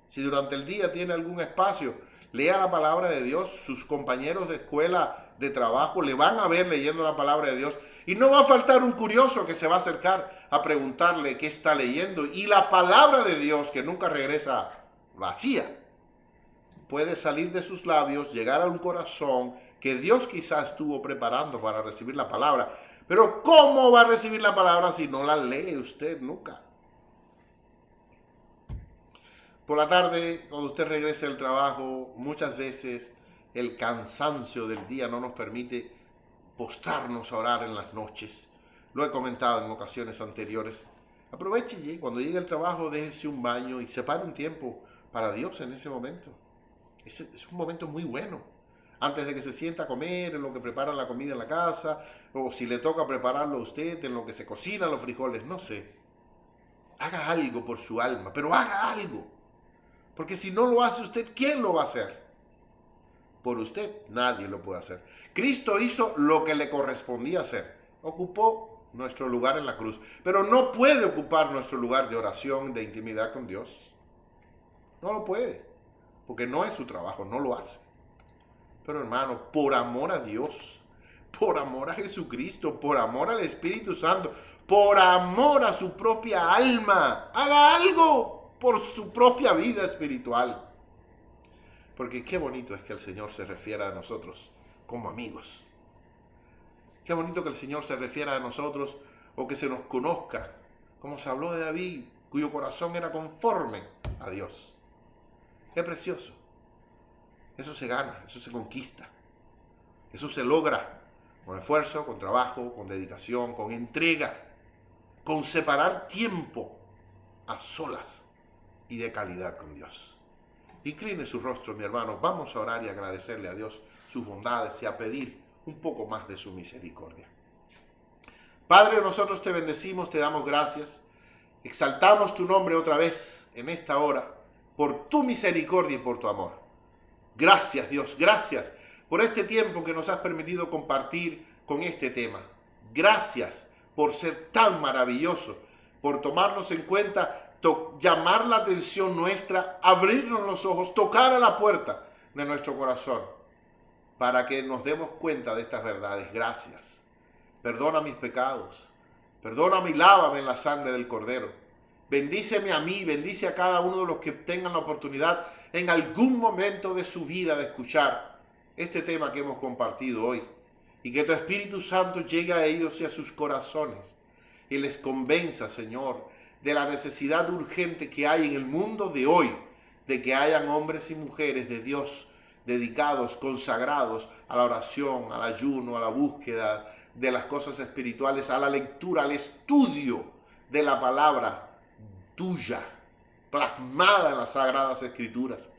Si durante el día tiene algún espacio, lea la palabra de Dios. Sus compañeros de escuela, de trabajo, le van a ver leyendo la palabra de Dios. Y no va a faltar un curioso que se va a acercar a preguntarle qué está leyendo. Y la palabra de Dios, que nunca regresa vacía, puede salir de sus labios, llegar a un corazón que Dios quizás estuvo preparando para recibir la palabra. Pero ¿cómo va a recibir la palabra si no la lee usted nunca? Por la tarde, cuando usted regrese del trabajo, muchas veces el cansancio del día no nos permite postrarnos a orar en las noches. Lo he comentado en ocasiones anteriores. Aproveche y cuando llegue el trabajo, déjese un baño y separe un tiempo para Dios en ese momento. Es un momento muy bueno. Antes de que se sienta a comer, en lo que preparan la comida en la casa, o si le toca prepararlo a usted, en lo que se cocinan los frijoles, no sé. Haga algo por su alma, pero haga algo. Porque si no lo hace usted, ¿quién lo va a hacer? Por usted, nadie lo puede hacer. Cristo hizo lo que le correspondía hacer. Ocupó nuestro lugar en la cruz, pero no puede ocupar nuestro lugar de oración, de intimidad con Dios. No lo puede, porque no es su trabajo, no lo hace. Pero hermano, por amor a Dios, por amor a Jesucristo, por amor al Espíritu Santo, por amor a su propia alma, haga algo por su propia vida espiritual. Porque qué bonito es que el Señor se refiera a nosotros como amigos. Qué bonito que el Señor se refiera a nosotros o que se nos conozca, como se habló de David, cuyo corazón era conforme a Dios. Qué precioso. Eso se gana, eso se conquista. Eso se logra con esfuerzo, con trabajo, con dedicación, con entrega, con separar tiempo a solas y de calidad con Dios. Incline su rostro, mi hermano. Vamos a orar y agradecerle a Dios sus bondades y a pedir un poco más de su misericordia. Padre, nosotros te bendecimos, te damos gracias. Exaltamos tu nombre otra vez en esta hora por tu misericordia y por tu amor. Gracias, Dios, gracias por este tiempo que nos has permitido compartir con este tema. Gracias por ser tan maravilloso, por tomarnos en cuenta, llamar la atención nuestra, abrirnos los ojos, tocar a la puerta de nuestro corazón para que nos demos cuenta de estas verdades. Gracias. Perdona mis pecados. Perdóname y lávame en la sangre del Cordero. Bendíceme a mí, bendice a cada uno de los que tengan la oportunidad en algún momento de su vida de escuchar este tema que hemos compartido hoy. Y que tu Espíritu Santo llegue a ellos y a sus corazones y les convenza, Señor, de la necesidad urgente que hay en el mundo de hoy, de que hayan hombres y mujeres de Dios dedicados, consagrados a la oración, al ayuno, a la búsqueda de las cosas espirituales, a la lectura, al estudio de la palabra tuya, plasmada en las Sagradas Escrituras.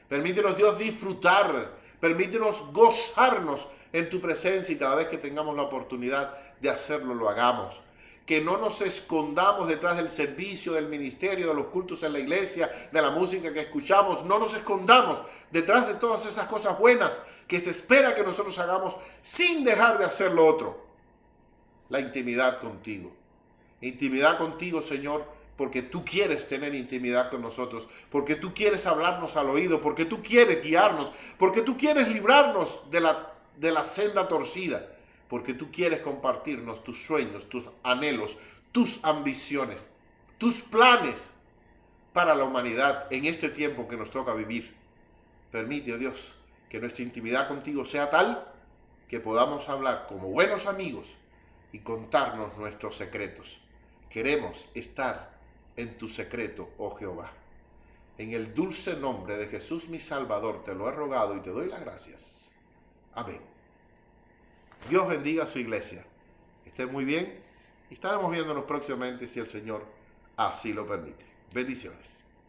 Permítenos, Dios, disfrutar, permítenos gozarnos en tu presencia y cada vez que tengamos la oportunidad de hacerlo, lo hagamos. Que no nos escondamos detrás del servicio, del ministerio, de los cultos en la iglesia, de la música que escuchamos. No nos escondamos detrás de todas esas cosas buenas que se espera que nosotros hagamos sin dejar de hacer lo otro. La intimidad contigo. Intimidad contigo, Señor, porque tú quieres tener intimidad con nosotros, porque tú quieres hablarnos al oído, porque tú quieres guiarnos, porque tú quieres librarnos de la senda torcida, porque tú quieres compartirnos tus sueños, tus anhelos, tus ambiciones, tus planes para la humanidad en este tiempo que nos toca vivir. Permite, oh Dios, que nuestra intimidad contigo sea tal que podamos hablar como buenos amigos y contarnos nuestros secretos. Queremos estar en tu secreto, oh Jehová. En el dulce nombre de Jesús mi Salvador te lo he rogado y te doy las gracias. Amén. Dios bendiga a su iglesia. Estén muy bien y estaremos viéndonos próximamente si el Señor así lo permite. Bendiciones.